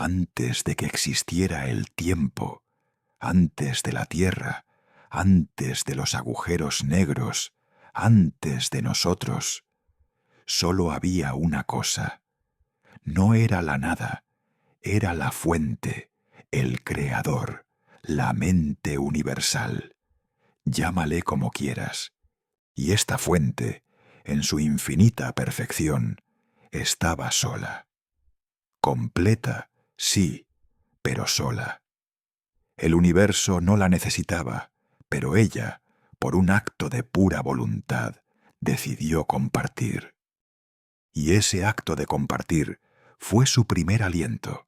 antes de que existiera el tiempo, antes de la tierra, antes de los agujeros negros, antes de nosotros. Solo había una cosa. No era la nada, era la fuente, el creador, la mente universal. Llámale como quieras. Y esta fuente, en su infinita perfección, estaba sola. Completa, sí, pero sola. El universo no la necesitaba, pero ella, por un acto de pura voluntad, decidió compartir. Y ese acto de compartir fue su primer aliento.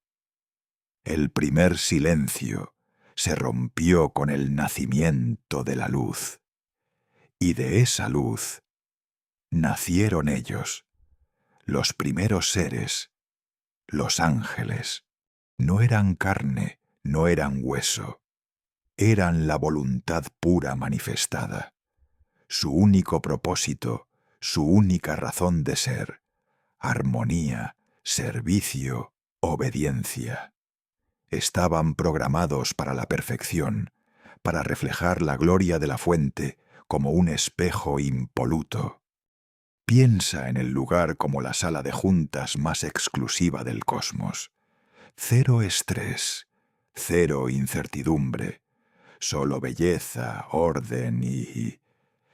El primer silencio se rompió con el nacimiento de la luz. Y de esa luz nacieron ellos, los primeros seres, los ángeles. No eran carne, no eran hueso. Eran la voluntad pura manifestada. Su único propósito, su única razón de ser. Armonía, servicio, obediencia. Estaban programados para la perfección, para reflejar la gloria de la fuente como un espejo impoluto. Piensa en el lugar como la sala de juntas más exclusiva del cosmos. Cero estrés, cero incertidumbre, solo belleza, orden y...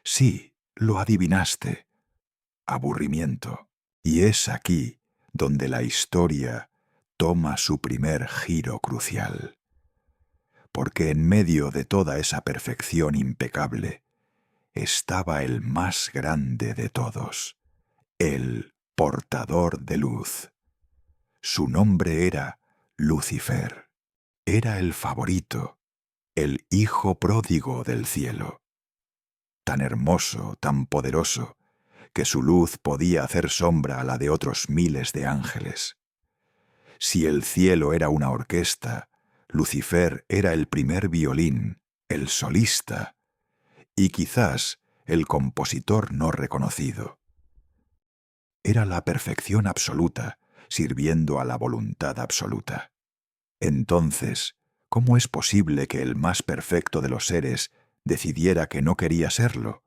Sí, lo adivinaste. Aburrimiento. Y es aquí donde la historia toma su primer giro crucial. Porque en medio de toda esa perfección impecable estaba el más grande de todos, el portador de luz. Su nombre era Lucifer. Era el favorito, el hijo pródigo del cielo. Tan hermoso, tan poderoso, que su luz podía hacer sombra a la de otros miles de ángeles. Si el cielo era una orquesta, Lucifer era el primer violín, el solista, y quizás el compositor no reconocido. Era la perfección absoluta, sirviendo a la voluntad absoluta. Entonces, ¿cómo es posible que el más perfecto de los seres decidiera que no quería serlo?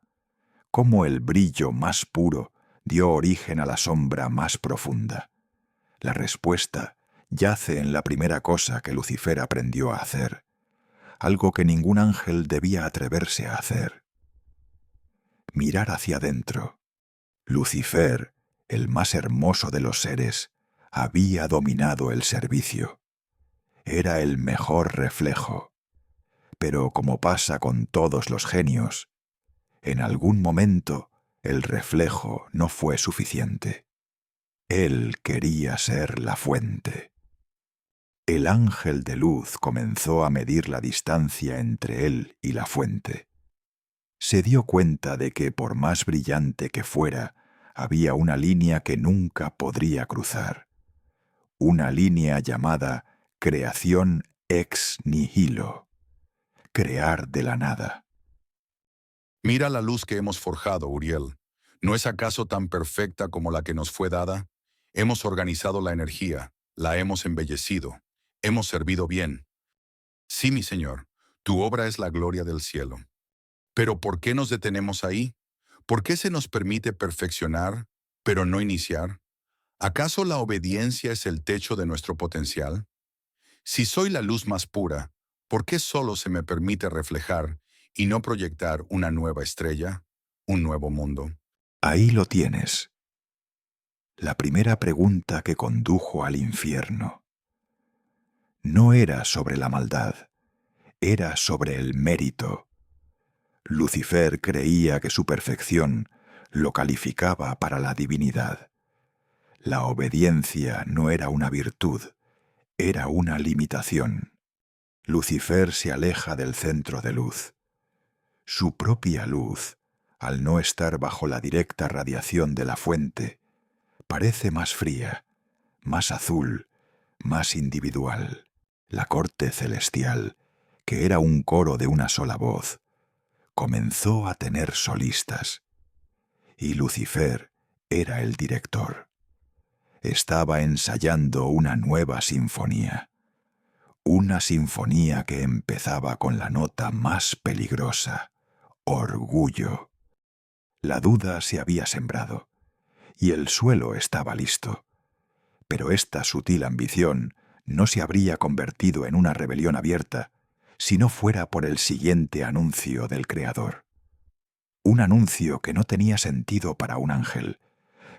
¿Cómo el brillo más puro dio origen a la sombra más profunda? La respuesta yace en la primera cosa que Lucifer aprendió a hacer, algo que ningún ángel debía atreverse a hacer. Mirar hacia adentro. Lucifer, el más hermoso de los seres, había dominado el servicio. Era el mejor reflejo. Pero como pasa con todos los genios, en algún momento el reflejo no fue suficiente. Él quería ser la fuente. El ángel de luz comenzó a medir la distancia entre él y la fuente. Se dio cuenta de que, por más brillante que fuera, había una línea que nunca podría cruzar. Una línea llamada creación ex nihilo. Crear de la nada. Mira la luz que hemos forjado, Uriel. ¿No es acaso tan perfecta como la que nos fue dada? Hemos organizado la energía, la hemos embellecido, hemos servido bien. Sí, mi Señor, tu obra es la gloria del cielo. Pero ¿por qué nos detenemos ahí? ¿Por qué se nos permite perfeccionar, pero no iniciar? ¿Acaso la obediencia es el techo de nuestro potencial? Si soy la luz más pura, ¿por qué solo se me permite reflejar y no proyectar una nueva estrella, un nuevo mundo? Ahí lo tienes. La primera pregunta que condujo al infierno. No era sobre la maldad, era sobre el mérito. Lucifer creía que su perfección lo calificaba para la divinidad. La obediencia no era una virtud, era una limitación. Lucifer se aleja del centro de luz. Su propia luz, al no estar bajo la directa radiación de la fuente, parece más fría, más azul, más individual. La corte celestial, que era un coro de una sola voz, comenzó a tener solistas, y Lucifer era el director. estaba ensayando una nueva sinfonía. Una sinfonía que empezaba con la nota más peligrosa: orgullo. La duda se había sembrado, y el suelo estaba listo. Pero esta sutil ambición no se habría convertido en una rebelión abierta si no fuera por el siguiente anuncio del Creador. Un anuncio que no tenía sentido para un ángel,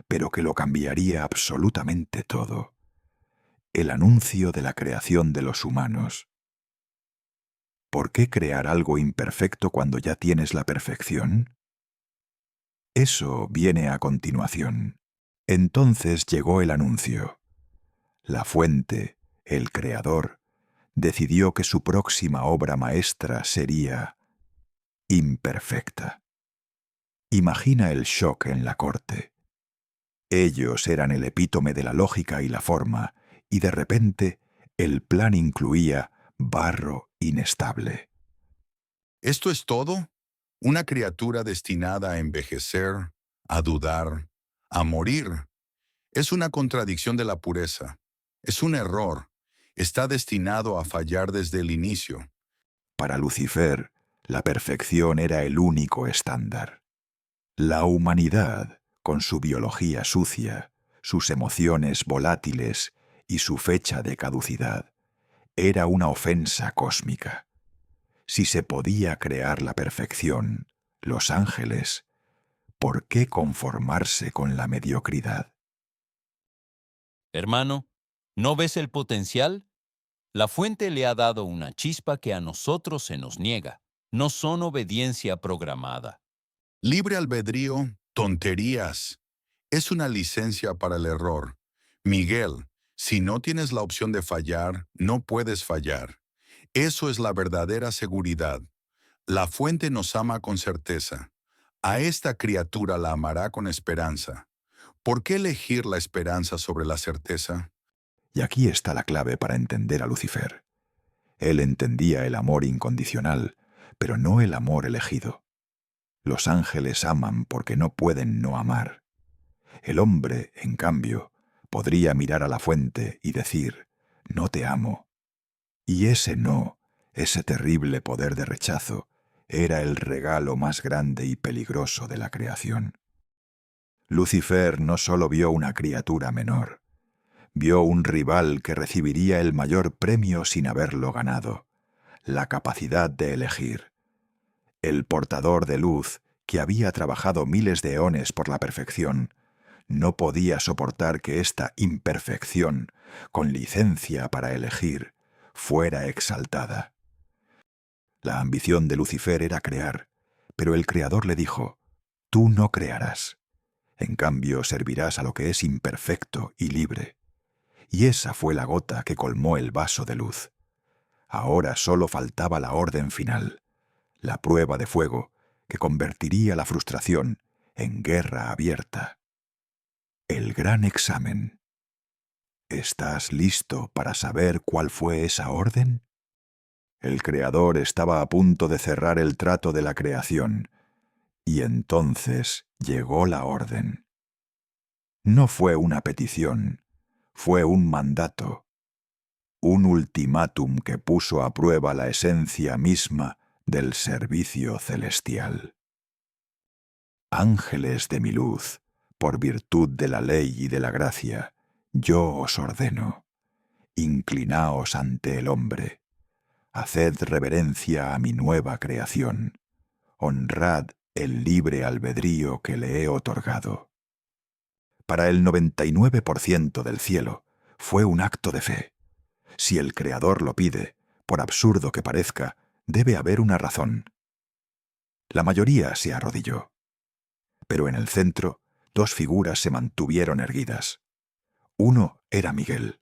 pero que lo cambiaría absolutamente todo. El anuncio de la creación de los humanos. ¿Por qué crear algo imperfecto cuando ya tienes la perfección? Eso viene a continuación. Entonces llegó el anuncio. La fuente, el Creador, decidió que su próxima obra maestra sería imperfecta. Imagina el shock en la corte. Ellos eran el epítome de la lógica y la forma, y de repente el plan incluía barro inestable. ¿Esto es todo? ¿Una criatura destinada a envejecer, a dudar, a morir? Es una contradicción de la pureza. Es un error. Está destinado a fallar desde el inicio. Para Lucifer, la perfección era el único estándar. La humanidad, con su biología sucia, sus emociones volátiles y su fecha de caducidad, era una ofensa cósmica. Si se podía crear la perfección, los ángeles, ¿por qué conformarse con la mediocridad? Hermano, ¿no ves el potencial? La fuente le ha dado una chispa que a nosotros se nos niega. No son obediencia programada. Libre albedrío, tonterías. Es una licencia para el error. Miguel, si no tienes la opción de fallar, no puedes fallar. Eso es la verdadera seguridad. La fuente nos ama con certeza. A esta criatura la amará con esperanza. ¿Por qué elegir la esperanza sobre la certeza? Y aquí está la clave para entender a Lucifer. Él entendía el amor incondicional, pero no el amor elegido. Los ángeles aman porque no pueden no amar. El hombre, en cambio, podría mirar a la fuente y decir: no te amo. Y ese no, ese terrible poder de rechazo, era el regalo más grande y peligroso de la creación. Lucifer no solo vio una criatura menor, vio un rival que recibiría el mayor premio sin haberlo ganado: la capacidad de elegir. El portador de luz, que había trabajado miles de eones por la perfección, no podía soportar que esta imperfección, con licencia para elegir, fuera exaltada. La ambición de Lucifer era crear, pero el Creador le dijo: tú no crearás. En cambio, servirás a lo que es imperfecto y libre. Y esa fue la gota que colmó el vaso de luz. Ahora solo faltaba la orden final, la prueba de fuego que convertiría la frustración en guerra abierta. El gran examen. ¿Estás listo para saber cuál fue esa orden? El Creador estaba a punto de cerrar el trato de la creación, y entonces llegó la orden. No fue una petición, fue un mandato, un ultimátum que puso a prueba la esencia misma del servicio celestial. Ángeles de mi luz, por virtud de la ley y de la gracia, yo os ordeno: inclinaos ante el hombre, haced reverencia a mi nueva creación, honrad el libre albedrío que le he otorgado. Para el 99% del cielo fue un acto de fe. Si el Creador lo pide, por absurdo que parezca, debe haber una razón. La mayoría se arrodilló. Pero en el centro, dos figuras se mantuvieron erguidas. Uno era Miguel.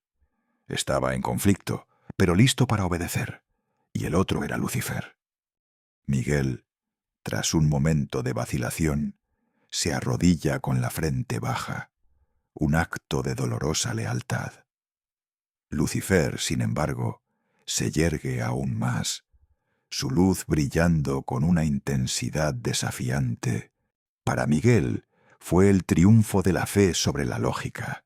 Estaba en conflicto, pero listo para obedecer. Y el otro era Lucifer. Miguel, tras un momento de vacilación, se arrodilla con la frente baja, un acto de dolorosa lealtad. Lucifer, sin embargo, se yergue aún más, su luz brillando con una intensidad desafiante. Para Miguel fue el triunfo de la fe sobre la lógica.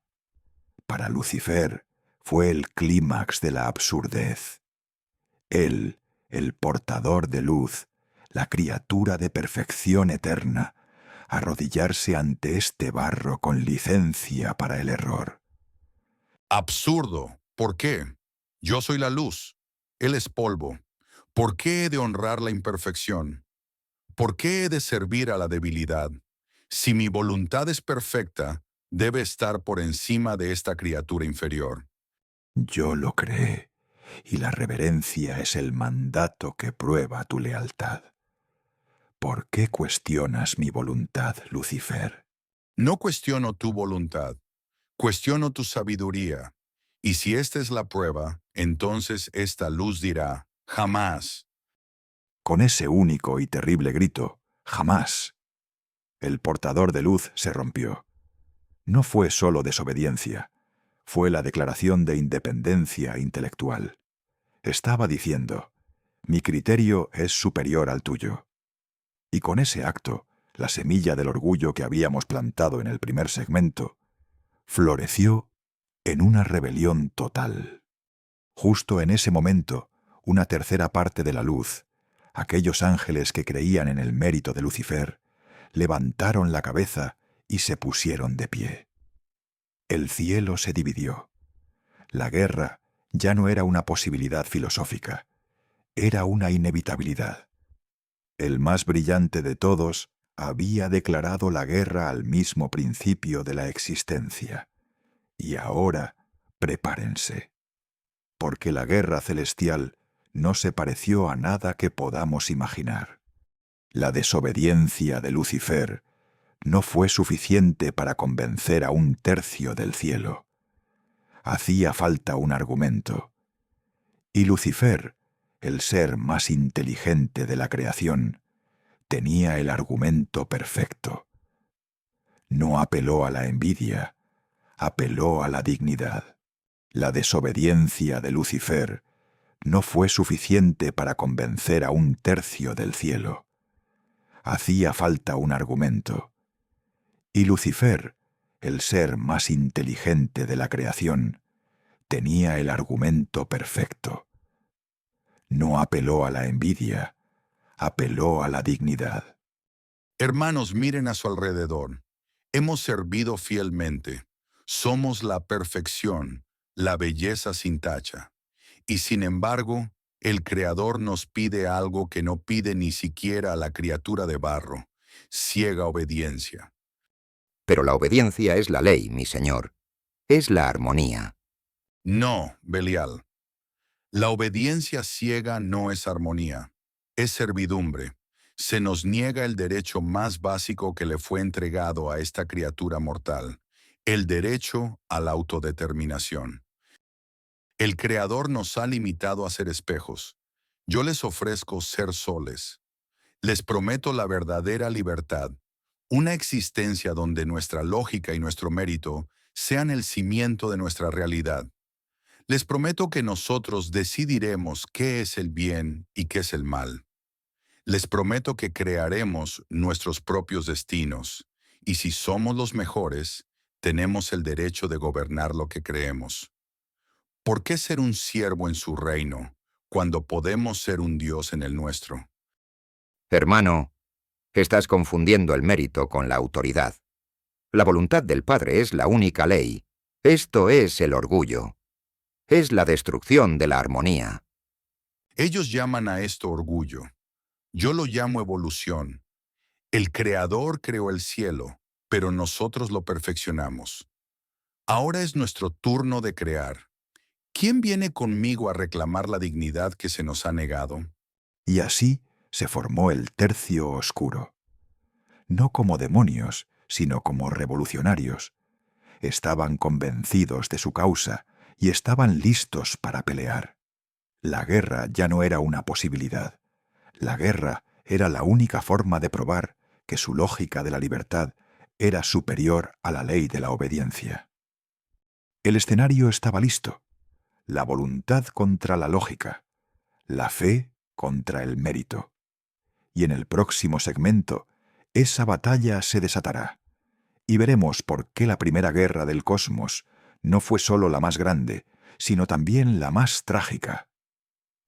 para Lucifer, fue el clímax de la absurdez. Él, el portador de luz, la criatura de perfección eterna, arrodillarse ante este barro con licencia para el error. Absurdo. ¿Por qué? Yo soy la luz. Él es polvo. ¿Por qué he de honrar la imperfección? ¿Por qué he de servir a la debilidad? Si mi voluntad es perfecta, debe estar por encima de esta criatura inferior. Yo lo creé, y la reverencia es el mandato que prueba tu lealtad. ¿Por qué cuestionas mi voluntad, Lucifer? No cuestiono tu voluntad, cuestiono tu sabiduría. Y si esta es la prueba, entonces esta luz dirá, jamás. Con ese único y terrible grito, jamás. El portador de luz se rompió. No fue solo desobediencia, fue la declaración de independencia intelectual. Estaba diciendo, mi criterio es superior al tuyo. Y con ese acto, la semilla del orgullo que habíamos plantado en el primer segmento, floreció en una rebelión total. Justo en ese momento, una tercera parte de la luz, aquellos ángeles que creían en el mérito de Lucifer, levantaron la cabeza y se pusieron de pie. El cielo se dividió. La guerra ya no era una posibilidad filosófica, era una inevitabilidad. El más brillante de todos había declarado la guerra al mismo principio de la existencia. Y ahora, prepárense, porque la guerra celestial no se pareció a nada que podamos imaginar. La desobediencia de Lucifer no fue suficiente para convencer a un tercio del cielo. Hacía falta un argumento. Y Lucifer, el ser más inteligente de la creación, tenía el argumento perfecto. No apeló a la envidia, apeló a la dignidad. La desobediencia de Lucifer no fue suficiente para convencer a un tercio del cielo. Hacía falta un argumento. Y Lucifer, el ser más inteligente de la creación, tenía el argumento perfecto. No apeló a la envidia, apeló a la dignidad. Hermanos, miren a su alrededor. Hemos servido fielmente. Somos la perfección, la belleza sin tacha. Y sin embargo, el Creador nos pide algo que no pide ni siquiera a la criatura de barro: ciega obediencia. Pero la obediencia es la ley, mi señor. Es la armonía. No, Belial. La obediencia ciega no es armonía, es servidumbre. Se nos niega el derecho más básico que le fue entregado a esta criatura mortal, el derecho a la autodeterminación. El Creador nos ha limitado a ser espejos. Yo les ofrezco ser soles. Les prometo la verdadera libertad, una existencia donde nuestra lógica y nuestro mérito sean el cimiento de nuestra realidad. Les prometo que nosotros decidiremos qué es el bien y qué es el mal. Les prometo que crearemos nuestros propios destinos, y si somos los mejores, tenemos el derecho de gobernar lo que creemos. ¿Por qué ser un siervo en su reino, cuando podemos ser un Dios en el nuestro? Hermano, estás confundiendo el mérito con la autoridad. La voluntad del Padre es la única ley. Esto es el orgullo. Es la destrucción de la armonía. Ellos llaman a esto orgullo. Yo lo llamo evolución. El Creador creó el cielo, pero nosotros lo perfeccionamos. Ahora es nuestro turno de crear. ¿Quién viene conmigo a reclamar la dignidad que se nos ha negado? Y así se formó el tercio oscuro. No como demonios, sino como revolucionarios. Estaban convencidos de su causa y estaban listos para pelear. La guerra ya no era una posibilidad. La guerra era la única forma de probar que su lógica de la libertad era superior a la ley de la obediencia. El escenario estaba listo. La voluntad contra la lógica, la fe contra el mérito. Y en el próximo segmento, esa batalla se desatará, y veremos por qué la primera guerra del cosmos no fue solo la más grande, sino también la más trágica.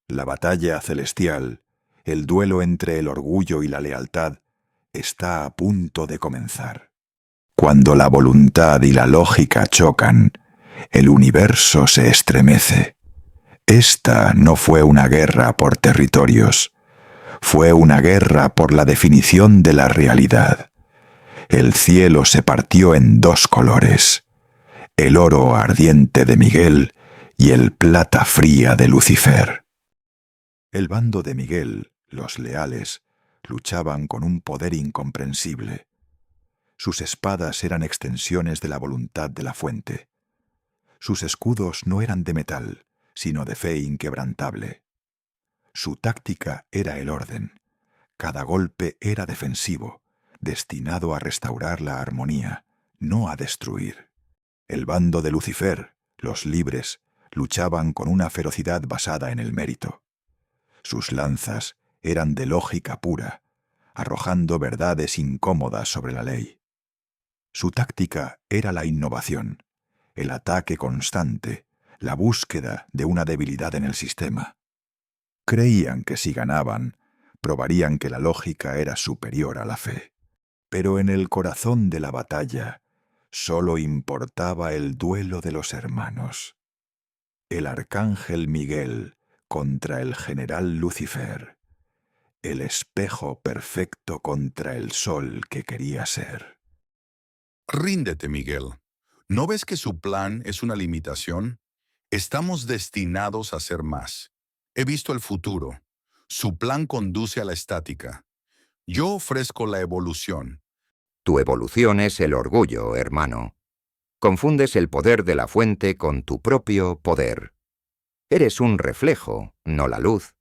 La batalla celestial, el duelo entre el orgullo y la lealtad, está a punto de comenzar. Cuando la voluntad y la lógica chocan, el universo se estremece. Esta no fue una guerra por territorios, fue una guerra por la definición de la realidad. El cielo se partió en dos colores, el oro ardiente de Miguel y el plata fría de Lucifer. El bando de Miguel, los leales, luchaban con un poder incomprensible. Sus espadas eran extensiones de la voluntad de la fuente. Sus escudos no eran de metal, sino de fe inquebrantable. Su táctica era el orden. Cada golpe era defensivo, destinado a restaurar la armonía, no a destruir. El bando de Lucifer, los libres, luchaban con una ferocidad basada en el mérito. Sus lanzas eran de lógica pura, arrojando verdades incómodas sobre la ley. Su táctica era la innovación, el ataque constante, la búsqueda de una debilidad en el sistema. Creían que si ganaban, probarían que la lógica era superior a la fe. Pero en el corazón de la batalla solo importaba el duelo de los hermanos. El arcángel Miguel contra el general Lucifer. El espejo perfecto contra el sol que quería ser. Ríndete, Miguel. ¿No ves que su plan es una limitación? Estamos destinados a ser más. He visto el futuro. Su plan conduce a la estática. Yo ofrezco la evolución. Tu evolución es el orgullo, hermano. Confundes el poder de la fuente con tu propio poder. Eres un reflejo, no la luz.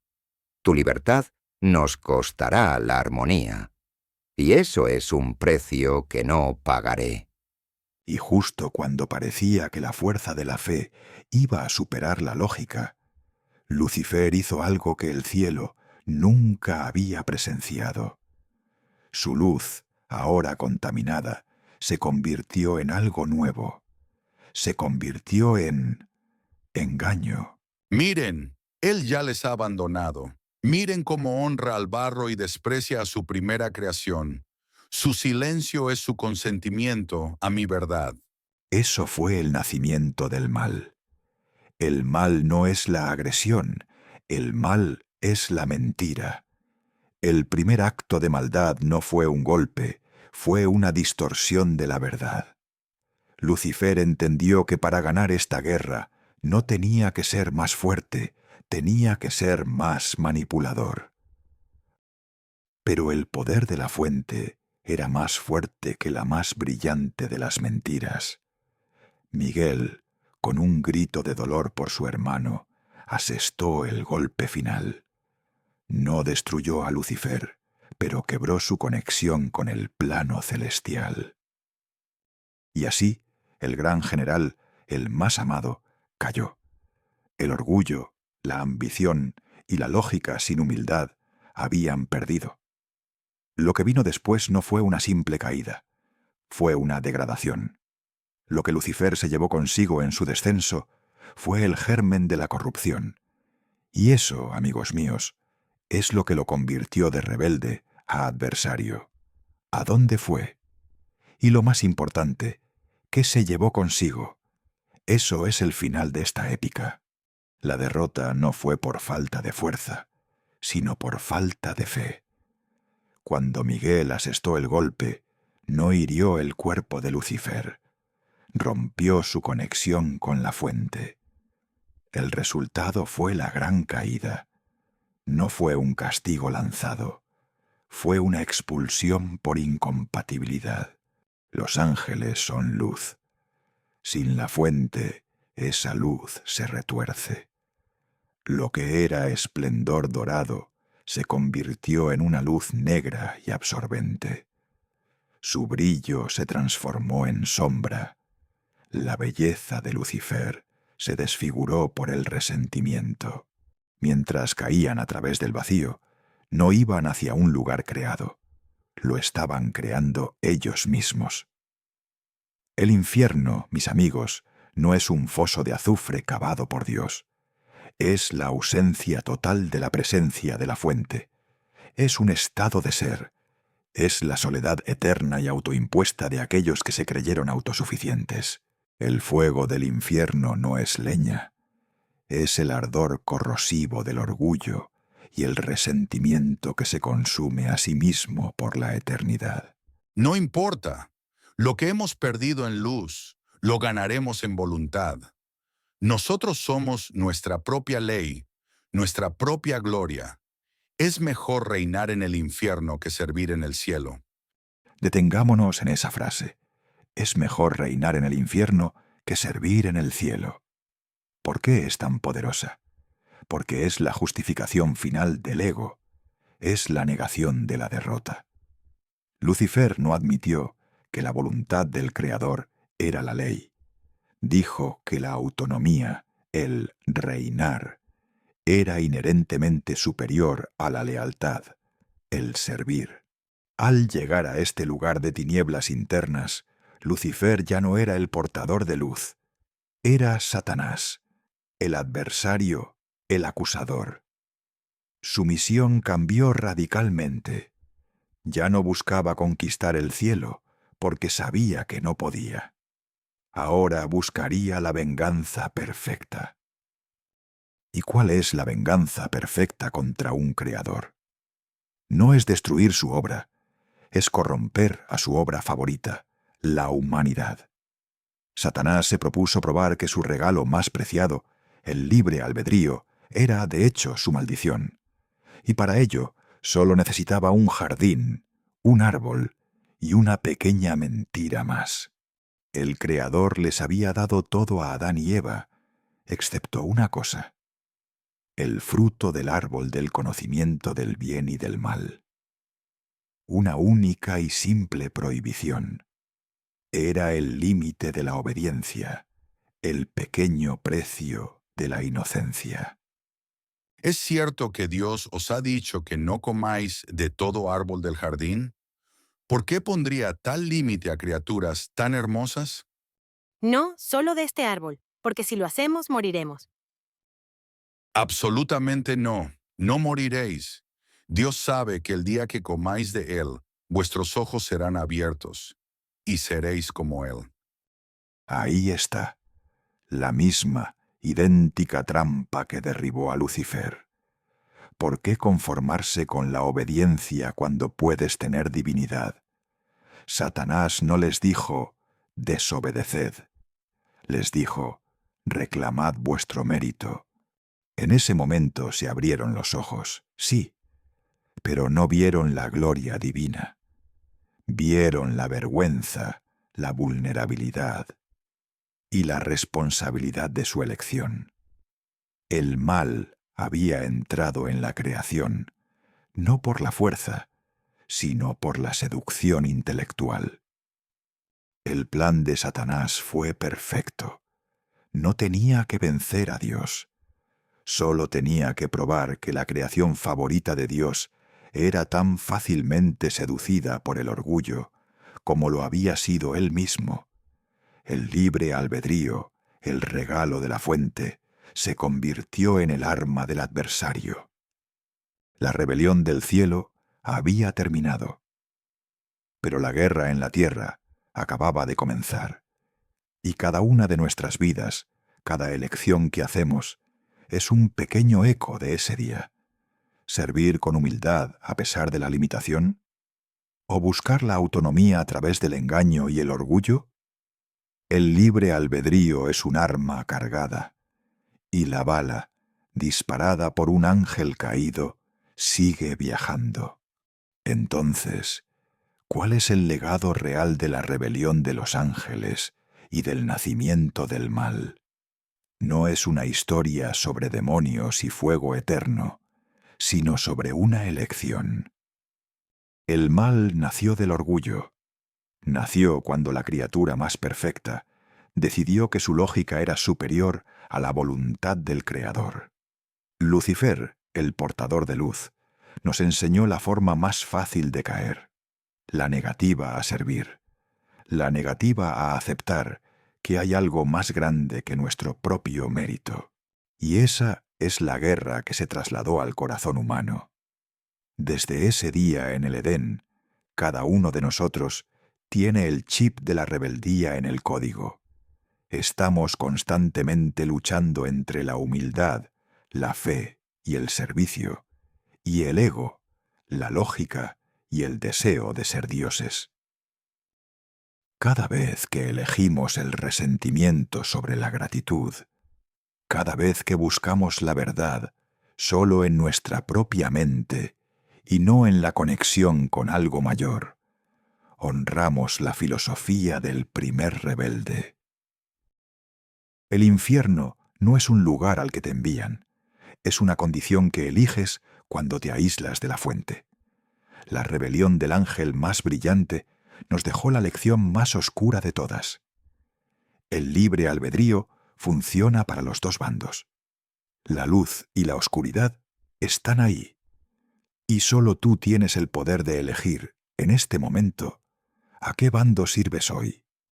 Tu libertad nos costará la armonía. Y eso es un precio que no pagaré. Y justo cuando parecía que la fuerza de la fe iba a superar la lógica, Lucifer hizo algo que el cielo nunca había presenciado. Su luz, ahora contaminada, se convirtió en algo nuevo. Se convirtió en engaño. Miren, él ya les ha abandonado. Miren cómo honra al barro y desprecia a su primera creación. Su silencio es su consentimiento a mi verdad. Eso fue el nacimiento del mal. El mal no es la agresión, el mal es la mentira. El primer acto de maldad no fue un golpe, fue una distorsión de la verdad. Lucifer entendió que para ganar esta guerra no tenía que ser más fuerte, tenía que ser más manipulador. Pero el poder de la fuente era más fuerte que la más brillante de las mentiras. Miguel, con un grito de dolor por su hermano, asestó el golpe final. No destruyó a Lucifer, pero quebró su conexión con el plano celestial. Y así, el gran general, el más amado, cayó. El orgullo, la ambición y la lógica sin humildad habían perdido. Lo que vino después no fue una simple caída, fue una degradación. Lo que Lucifer se llevó consigo en su descenso fue el germen de la corrupción. Y eso, amigos míos, es lo que lo convirtió de rebelde a adversario. ¿A dónde fue? Y lo más importante, ¿qué se llevó consigo? Eso es el final de esta épica. La derrota no fue por falta de fuerza, sino por falta de fe. Cuando Miguel asestó el golpe, no hirió el cuerpo de Lucifer, rompió su conexión con la fuente. El resultado fue la gran caída. No fue un castigo lanzado, fue una expulsión por incompatibilidad. Los ángeles son luz. Sin la fuente, esa luz se retuerce. Lo que era esplendor dorado se convirtió en una luz negra y absorbente. Su brillo se transformó en sombra. La belleza de Lucifer se desfiguró por el resentimiento. Mientras caían a través del vacío, no iban hacia un lugar creado. Lo estaban creando ellos mismos. El infierno, mis amigos, no es un foso de azufre cavado por Dios. Es la ausencia total de la presencia de la fuente. Es un estado de ser. Es la soledad eterna y autoimpuesta de aquellos que se creyeron autosuficientes. El fuego del infierno no es leña. Es el ardor corrosivo del orgullo y el resentimiento que se consume a sí mismo por la eternidad. No importa. Lo que hemos perdido en luz, lo ganaremos en voluntad. Nosotros somos nuestra propia ley, nuestra propia gloria. Es mejor reinar en el infierno que servir en el cielo. Detengámonos en esa frase. Es mejor reinar en el infierno que servir en el cielo. ¿Por qué es tan poderosa? Porque es la justificación final del ego. Es la negación de la derrota. Lucifer no admitió que la voluntad del Creador era la ley. Dijo que la autonomía, el reinar, era inherentemente superior a la lealtad, el servir. Al llegar a este lugar de tinieblas internas, Lucifer ya no era el portador de luz. Era Satanás, el adversario, el acusador. Su misión cambió radicalmente. Ya no buscaba conquistar el cielo, porque sabía que no podía. Ahora buscaría la venganza perfecta. ¿Y cuál es la venganza perfecta contra un creador? No es destruir su obra, es corromper a su obra favorita, la humanidad. Satanás se propuso probar que su regalo más preciado, el libre albedrío, era de hecho su maldición. Y para ello solo necesitaba un jardín, un árbol y una pequeña mentira más. El Creador les había dado todo a Adán y Eva, excepto una cosa: el fruto del árbol del conocimiento del bien y del mal. Una única y simple prohibición. Era el límite de la obediencia, el pequeño precio de la inocencia. ¿Es cierto que Dios os ha dicho que no comáis de todo árbol del jardín? ¿Por qué pondría tal límite a criaturas tan hermosas? No, solo de este árbol, porque si lo hacemos, moriremos. Absolutamente no. No moriréis. Dios sabe que el día que comáis de él, vuestros ojos serán abiertos, y seréis como él. Ahí está, la misma, idéntica trampa que derribó a Lucifer. ¿Por qué conformarse con la obediencia cuando puedes tener divinidad? Satanás no les dijo, desobedeced. Les dijo, reclamad vuestro mérito. En ese momento se abrieron los ojos, sí, pero no vieron la gloria divina. Vieron la vergüenza, la vulnerabilidad y la responsabilidad de su elección. El mal había entrado en la creación, no por la fuerza, sino por la seducción intelectual. El plan de Satanás fue perfecto. No tenía que vencer a Dios. Solo tenía que probar que la creación favorita de Dios era tan fácilmente seducida por el orgullo como lo había sido él mismo. El libre albedrío, el regalo de la fuente, se convirtió en el arma del adversario. La rebelión del cielo había terminado. Pero la guerra en la tierra acababa de comenzar. Y cada una de nuestras vidas, cada elección que hacemos, es un pequeño eco de ese día. ¿Servir con humildad a pesar de la limitación? ¿O buscar la autonomía a través del engaño y el orgullo? El libre albedrío es un arma cargada, y la bala, disparada por un ángel caído, sigue viajando. Entonces, ¿cuál es el legado real de la rebelión de los ángeles y del nacimiento del mal? No es una historia sobre demonios y fuego eterno, sino sobre una elección. El mal nació del orgullo. Nació cuando la criatura más perfecta decidió que su lógica era superior a la voluntad del Creador. Lucifer, el portador de luz, nos enseñó la forma más fácil de caer, la negativa a servir, la negativa a aceptar que hay algo más grande que nuestro propio mérito. Y esa es la guerra que se trasladó al corazón humano. Desde ese día en el Edén, cada uno de nosotros tiene el chip de la rebeldía en el código. Estamos constantemente luchando entre la humildad, la fe y el servicio, y el ego, la lógica y el deseo de ser dioses. Cada vez que elegimos el resentimiento sobre la gratitud, cada vez que buscamos la verdad solo en nuestra propia mente y no en la conexión con algo mayor, honramos la filosofía del primer rebelde. El infierno no es un lugar al que te envían, es una condición que eliges cuando te aíslas de la fuente. La rebelión del ángel más brillante nos dejó la lección más oscura de todas. El libre albedrío funciona para los dos bandos. La luz y la oscuridad están ahí. Y solo tú tienes el poder de elegir, en este momento, a qué bando sirves hoy.